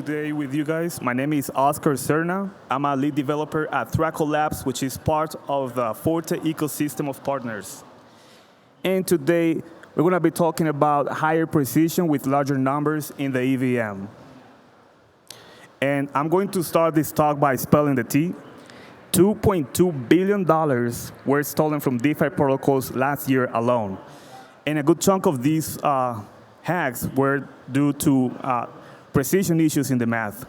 today with you guys. My name is Oscar Serna. I'm a lead developer at Thrackle Labs, which is part of the Forte ecosystem of partners. And today, we're going to be talking about higher precision with larger numbers in the EVM. And I'm going to start this talk by spelling the T. $2.2 billion were stolen from DeFi protocols last year alone. And a good chunk of these hacks were due to precision issues in the math.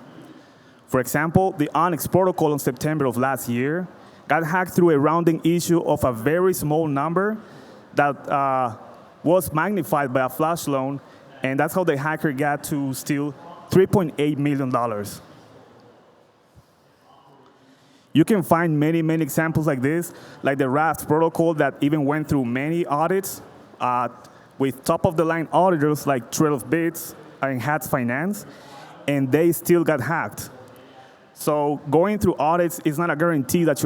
For example, the Onyx protocol in September of last year got hacked through a rounding issue of a very small number that was magnified by a flash loan, and that's how the hacker got to steal $3.8 million. You can find many examples like this, like the Raft protocol that even went through many audits with top-of-the-line auditors like Trail of Bits and Hats Finance, and they still got hacked. So going through audits is not a guarantee that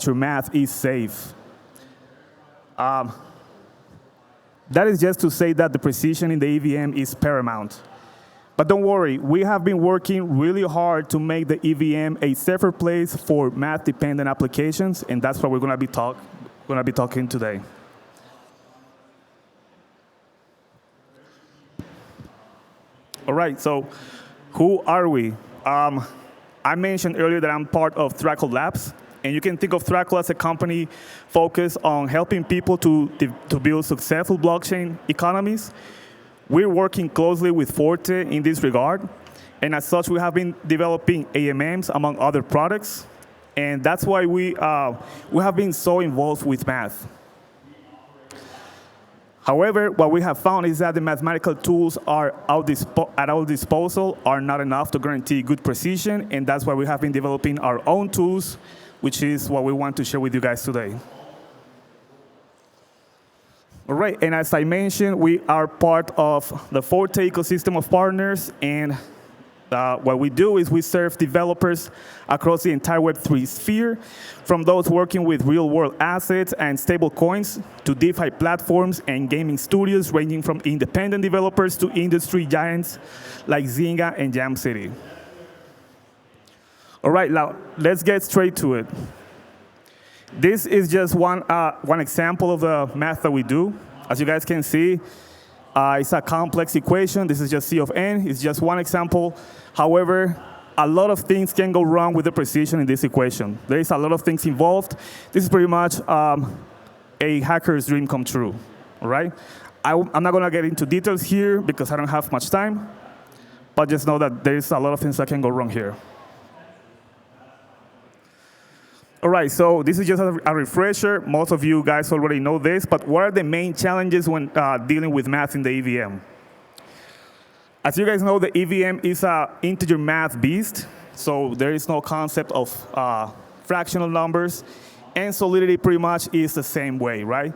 your math is safe. That is just to say that the precision in the EVM is paramount. But don't worry, we have been working really hard to make the EVM a safer place for math-dependent applications, and that's what we're going to be talking today. All right, so who are we? I mentioned earlier that I'm part of Thrackle Labs, and you can think of Thrackle as a company focused on helping people to build successful blockchain economies. We're working closely with Forte in this regard, and as such, we have been developing AMMs among other products, and that's why we have been so involved with math. However, what we have found is that the mathematical tools at our disposal are not enough to guarantee good precision, and that's why we have been developing our own tools, which is what we want to share with you guys today. All right, and as I mentioned, we are part of the Forte ecosystem of partners, and what we do is we serve developers across the entire Web3 sphere, from those working with real-world assets and stable coins to DeFi platforms and gaming studios, ranging from independent developers to industry giants like Zynga and Jam City. All right, now let's get straight to it. This is just one example of the math that we do. As you guys can see, it's a complex equation. This is just C of n. It's just one example. However, a lot of things can go wrong with the precision in this equation. There is a lot of things involved. This is pretty much a hacker's dream come true. All right? I'm not going to get into details here because I don't have much time. But just know that there's a lot of things that can go wrong here. All right, so this is just a refresher. Most of you guys already know this, but what are the main challenges when dealing with math in the EVM? As you guys know, the EVM is an integer math beast, so there is no concept of fractional numbers, and Solidity pretty much is the same way, right?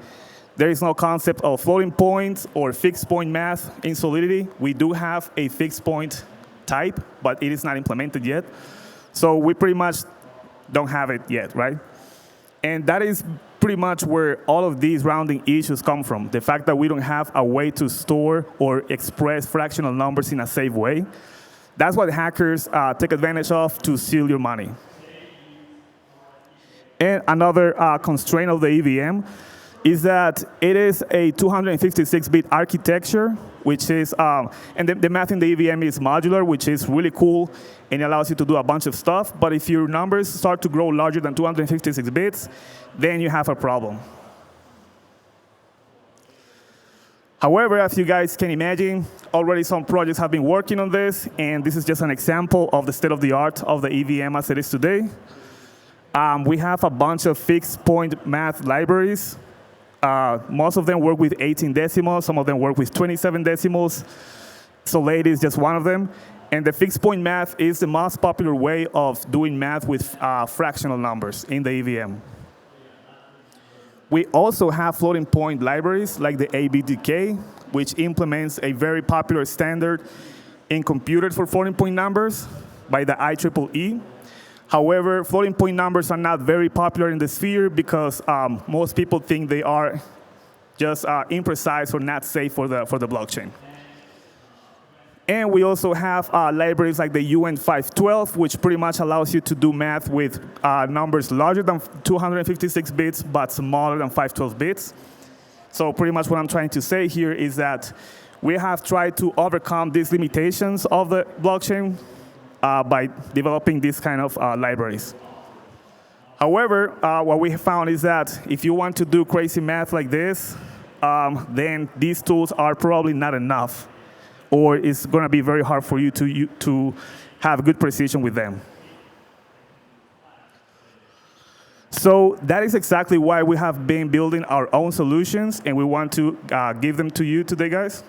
There is no concept of floating points or fixed point math in Solidity. We do have a fixed point type, but it is not implemented yet. So we pretty much don't have it yet, right? And that is pretty much where all of these rounding issues come from. The fact that we don't have a way to store or express fractional numbers in a safe way. That's what hackers take advantage of to steal your money. And another constraint of the EVM is that it is a 256-bit architecture, which is, and the math in the EVM is modular, which is really cool, and it allows you to do a bunch of stuff. But if your numbers start to grow larger than 256 bits, then you have a problem. However, as you guys can imagine, already some projects have been working on this, and this is just an example of the state-of-the-art of the EVM as it is today. We have a bunch of fixed-point math libraries. Most of them work with 18 decimals. Some of them work with 27 decimals. Solidity is just one of them. And the fixed point math is the most popular way of doing math with fractional numbers in the EVM. We also have floating point libraries like the ABDK, which implements a very popular standard in computers for floating point numbers by the IEEE. However, floating point numbers are not very popular in the sphere because most people think they are just imprecise or not safe for the blockchain. And we also have libraries like the UN512, which pretty much allows you to do math with numbers larger than 256 bits, but smaller than 512 bits. So pretty much what I'm trying to say here is that we have tried to overcome these limitations of the blockchain by developing these kind of libraries. However, what we have found is that if you want to do crazy math like this, then these tools are probably not enough, or it's going to be very hard for you to have good precision with them. So that is exactly why we have been building our own solutions, and we want to give them to you today, guys.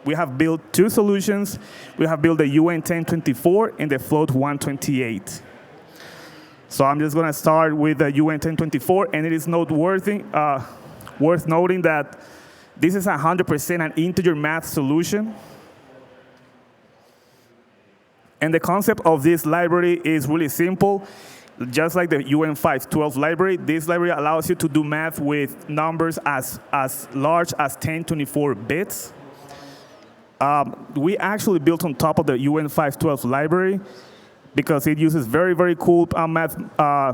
We have built two solutions. We have built the UN1024 and the Float 128. So I'm just going to start with the UN1024, and it is noteworthy, worth noting that this is 100% an integer math solution. And the concept of this library is really simple. Just like the UN512 library, this library allows you to do math with numbers as large as 1024 bits. We actually built on top of the UN512 library because it uses very, very cool math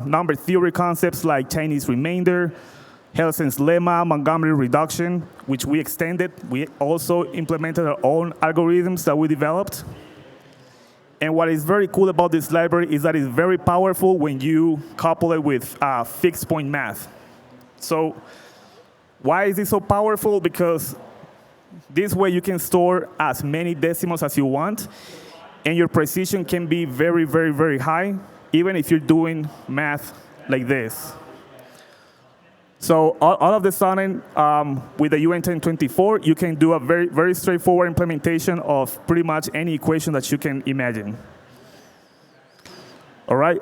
number theory concepts like Chinese remainder, Helsing's lemma, Montgomery reduction, which we extended. We also implemented our own algorithms that we developed. And what is very cool about this library is that it's very powerful when you couple it with fixed point math. So why is it so powerful? Because this way you can store as many decimals as you want, and your precision can be very, very, very high, even if you're doing math like this. So all of the sudden, with the UN1024, you can do a very, very straightforward implementation of pretty much any equation that you can imagine. All right,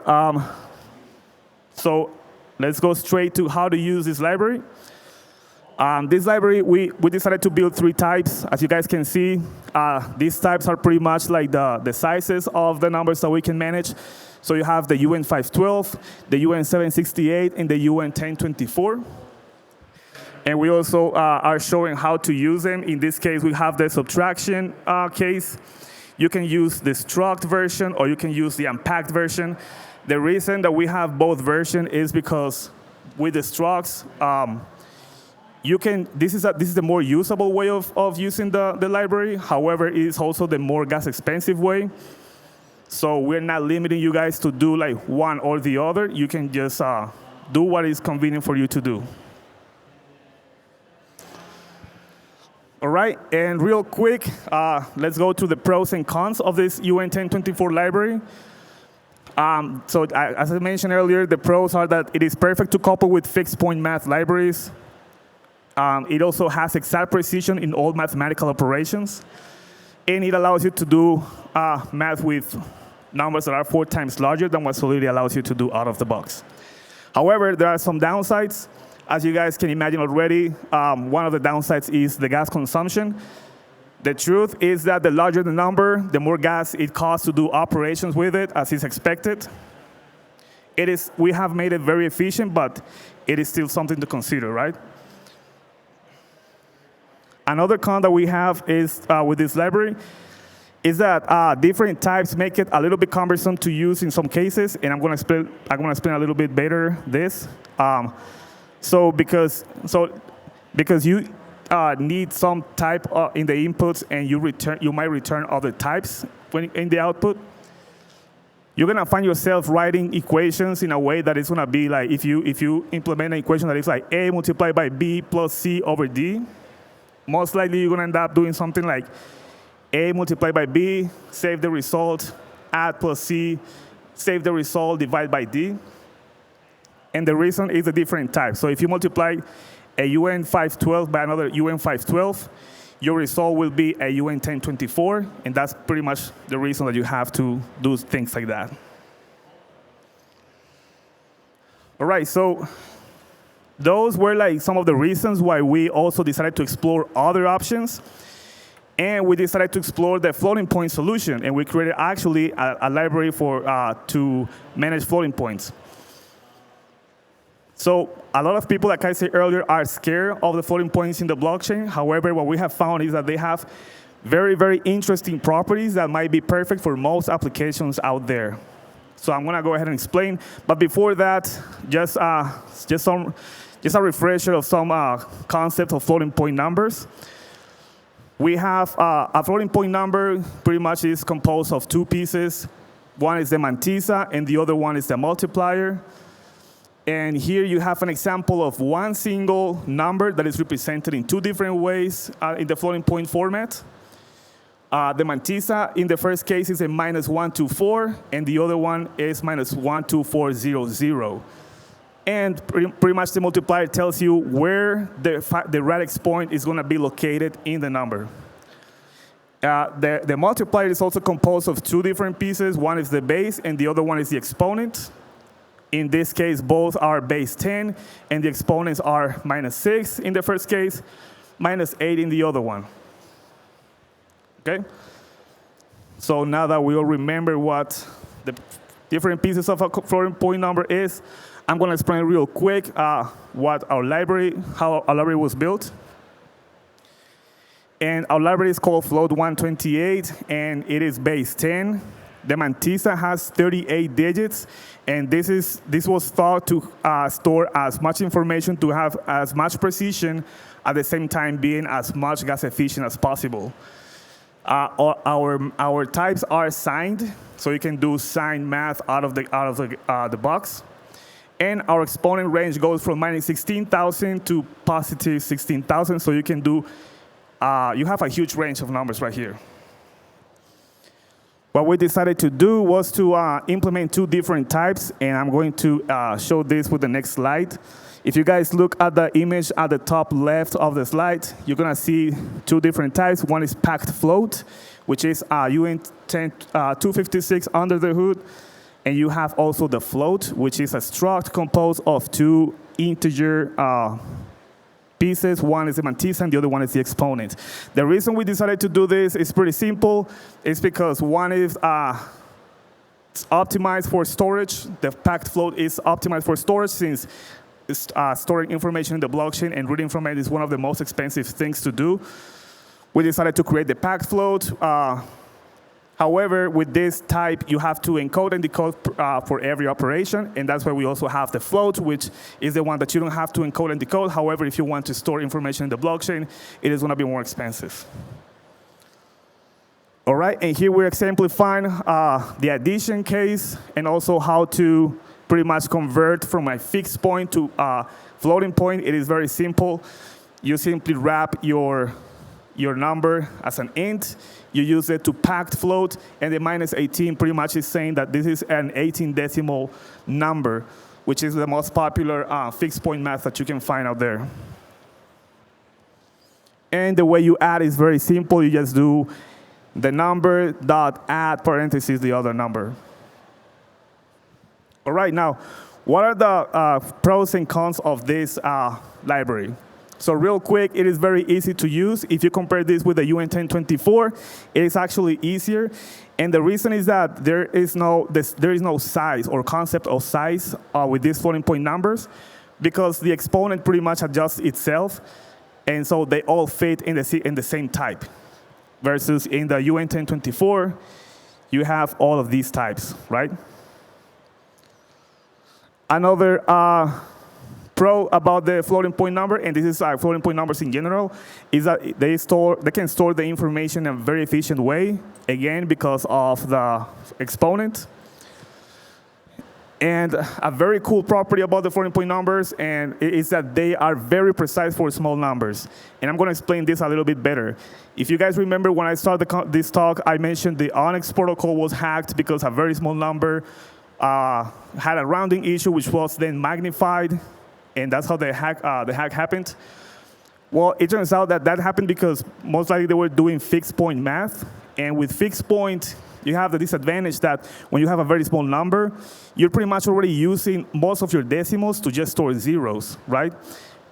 so let's go straight to how to use this library. This library, we decided to build three types. As you guys can see, these types are pretty much like the sizes of the numbers that we can manage. So you have the UN512, the UN768, and the UN1024. And we also are showing how to use them. In this case, we have the subtraction case. You can use the struct version, or you can use the unpacked version. The reason that we have both versions is because with the structs, this is the more usable way of using the library. However, it is also the more gas expensive way. So we're not limiting you guys to do like one or the other. You can just do what is convenient for you to do. All right, and real quick, let's go to the pros and cons of this UN1024 library. So as I mentioned earlier, the pros are that it is perfect to couple with fixed point math libraries. It also has exact precision in all mathematical operations. And it allows you to do math with numbers that are 4 times larger than what Solidity allows you to do out of the box. However, there are some downsides. As you guys can imagine already, one of the downsides is the gas consumption. The truth is that the larger the number, the more gas it costs to do operations with it, as is expected. We have made it very efficient, but it is still something to consider, right? Another con that we have is with this library is that different types make it a little bit cumbersome to use in some cases, and I'm going to explain a little bit better this. So because you need some type in the inputs, and you might return other types in the output, you're going to find yourself writing equations in a way that is going to be like, if you implement an equation that is like A multiplied by B plus C over D, most likely you're going to end up doing something like A multiplied by B, save the result, add plus C, save the result, divide by D. And the reason is a different type. So if you multiply a UN512 by another UN512, your result will be a UN1024, and that's pretty much the reason that you have to do things like that. All right, so those were like some of the reasons why we also decided to explore other options. And we decided to explore the floating point solution, and we created actually a library to manage floating points. So a lot of people, like I said earlier, are scared of the floating points in the blockchain. However, what we have found is that they have Very, very interesting properties that might be perfect for most applications out there. So I'm gonna go ahead and explain. But before that, just a refresher of some concept of floating point numbers. We have a floating point number pretty much is composed of two pieces. One is the mantissa and the other one is the multiplier. And here you have an example of one single number that is represented in two different ways in the floating point format. The mantissa in the first case is a -124, and the other one is -12400. And pretty much the multiplier tells you where the radix point is going to be located in the number. The multiplier is also composed of two different pieces. One is the base, and the other one is the exponent. In this case, both are base 10, and the exponents are -6 in the first case, -8 in the other one. Okay? So now that we all remember what the different pieces of a floating point number is, I'm going to explain real quick how our library was built. And our library is called float128, and it is base 10. The mantissa has 38 digits, and this was thought to store as much information to have as much precision at the same time being as much gas efficient as possible. Our types are signed, so you can do signed math out of the box. And our exponent range goes from -16,000 to +16,000, so you can do, you have a huge range of numbers right here. What we decided to do was to implement two different types, and I'm going to show this with the next slide. If you guys look at the image at the top left of the slide, you're gonna see two different types. One is packed float, which is UN256 under the hood. And you have also the float, which is a struct composed of two integer pieces. One is the mantissa and the other one is the exponent. The reason we decided to do this is pretty simple. It's because one is optimized for storage. The packed float is optimized for storage since it's storing information in the blockchain, and reading from it is one of the most expensive things to do. We decided to create the packed float. However, with this type, you have to encode and decode for every operation, and that's why we also have the float, which is the one that you don't have to encode and decode. However, if you want to store information in the blockchain, it is going to be more expensive. All right, and here we're exemplifying the addition case and also how to pretty much convert from a fixed point to a floating point. It is very simple. You simply wrap your number as an int. You use it to packed float, and the -18 pretty much is saying that this is an 18 decimal number, which is the most popular fixed point math that you can find out there. And the way you add is very simple. You just do the number dot add parentheses the other number. All right, now, what are the pros and cons of this library? So real quick, it is very easy to use. If you compare this with the UN1024, it is actually easier. And the reason is that there is no size or concept of size with these floating point numbers, because the exponent pretty much adjusts itself, and so they all fit in the same type. Versus in the UN1024, you have all of these types, right? Another pro about the floating point number, and this is floating point numbers in general, is that they can store the information in a very efficient way, again, because of the exponent. And a very cool property about the floating point numbers is that they are very precise for small numbers. And I'm going to explain this a little bit better. If you guys remember when I started this talk, I mentioned the Onyx protocol was hacked because a very small number had a rounding issue, which was then magnified, and that's how the hack happened. Well, it turns out that happened because most likely they were doing fixed point math, and with fixed point, you have the disadvantage that when you have a very small number, you're pretty much already using most of your decimals to just store zeros, right?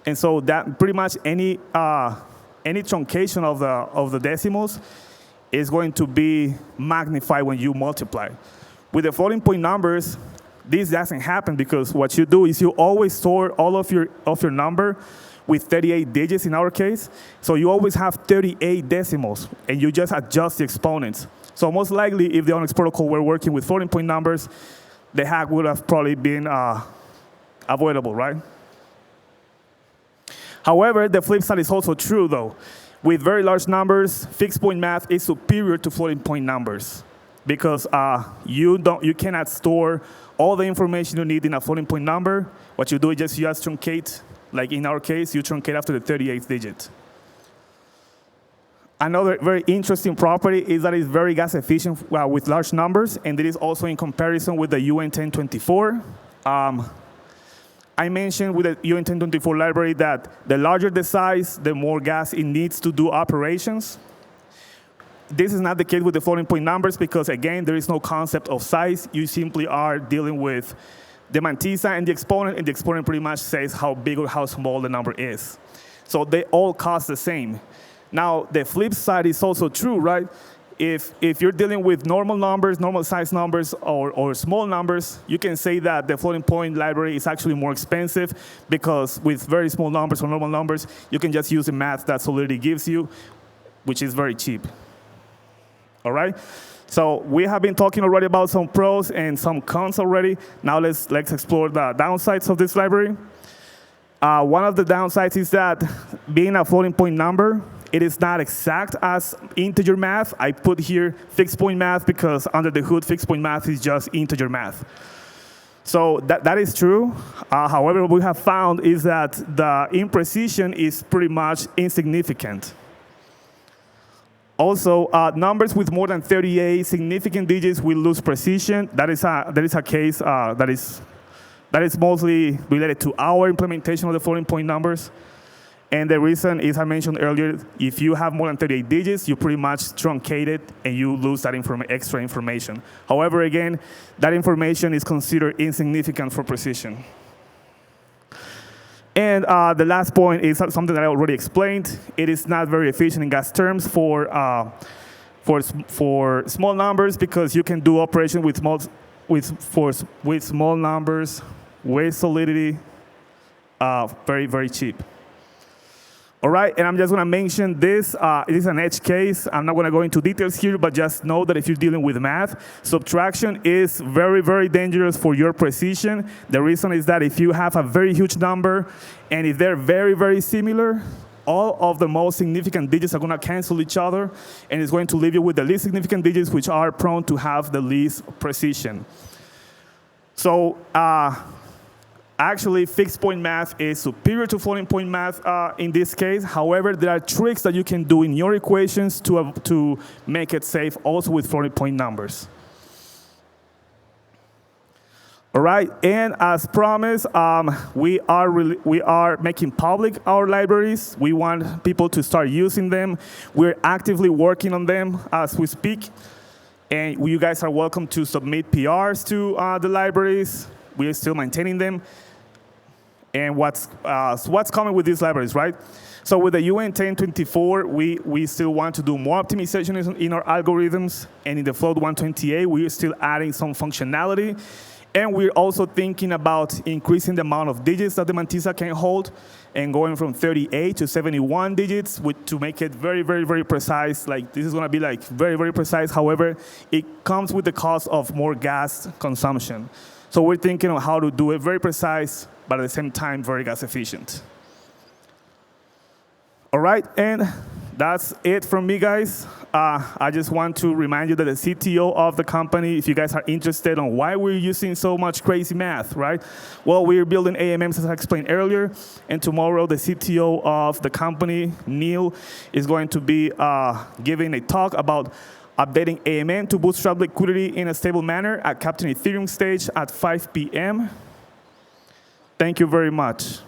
And so that pretty much any truncation of the decimals is going to be magnified when you multiply. With the floating point numbers, this doesn't happen because what you do is you always store all of your number with 38 digits in our case. So you always have 38 decimals, and you just adjust the exponents. So most likely, if the Onyx protocol were working with floating point numbers, the hack would have probably been avoidable, right? However, the flip side is also true, though. With very large numbers, fixed point math is superior to floating point numbers because you cannot store all the information you need in a floating point number. What you do is you just truncate. Like in our case, you truncate after the 38th digit. Another very interesting property is that it's very gas efficient with large numbers, and it is also in comparison with the UN1024. I mentioned with the UN1024 library that the larger the size, the more gas it needs to do operations. This is not the case with the floating point numbers because, again, there is no concept of size. You simply are dealing with the mantissa and the exponent pretty much says how big or how small the number is. So they all cost the same. Now, the flip side is also true, right? If you're dealing with normal numbers, normal size numbers, or small numbers, you can say that the floating point library is actually more expensive because with very small numbers or normal numbers, you can just use the math that Solidity gives you, which is very cheap. All right? So we have been talking already about some pros and some cons already. Now let's explore the downsides of this library. One of the downsides is that being a floating point number, it is not exact as integer math. I put here fixed point math because under the hood, fixed point math is just integer math. So that is true. However, what we have found is that the imprecision is pretty much insignificant. Also, numbers with more than 38 significant digits will lose precision. That is a case that is mostly related to our implementation of the floating point numbers. And the reason is, I mentioned earlier, if you have more than 38 digits, you pretty much truncate it and you lose that extra information. However, again, that information is considered insignificant for precision. And the last point is something that I already explained. It is not very efficient in gas terms for small numbers because you can do operation with small numbers with Solidity very, very cheap. All right, and I'm just going to mention this. It is an edge case. I'm not going to go into details here, but just know that if you're dealing with math, subtraction is very, very dangerous for your precision. The reason is that if you have a very huge number, and if they're very, very similar, all of the most significant digits are going to cancel each other, and it's going to leave you with the least significant digits, which are prone to have the least precision. So, actually, fixed point math is superior to floating point math in this case. However, there are tricks that you can do in your equations to make it safe also with floating point numbers. All right, and as promised, we are making public our libraries. We want people to start using them. We're actively working on them as we speak. And you guys are welcome to submit PRs to the libraries. We are still maintaining them. And what's coming with these libraries, right? So with the UN1024, we still want to do more optimization in our algorithms. And in the Float 128, we are still adding some functionality. And we're also thinking about increasing the amount of digits that the mantissa can hold and going from 38 to 71 digits to make it very, very, very precise. Like, this is going to be like very, very precise. However, it comes with the cost of more gas consumption. So we're thinking of how to do it very precise, but at the same time, very gas efficient. All right, and that's it from me, guys. I just want to remind you that the CTO of the company, if you guys are interested on why we're using so much crazy math, right? Well, we're building AMMs, as I explained earlier, and tomorrow the CTO of the company, Neil, is going to be giving a talk about updating AMM to bootstrap liquidity in a stable manner at Captain Ethereum stage at 5 p.m. Thank you very much.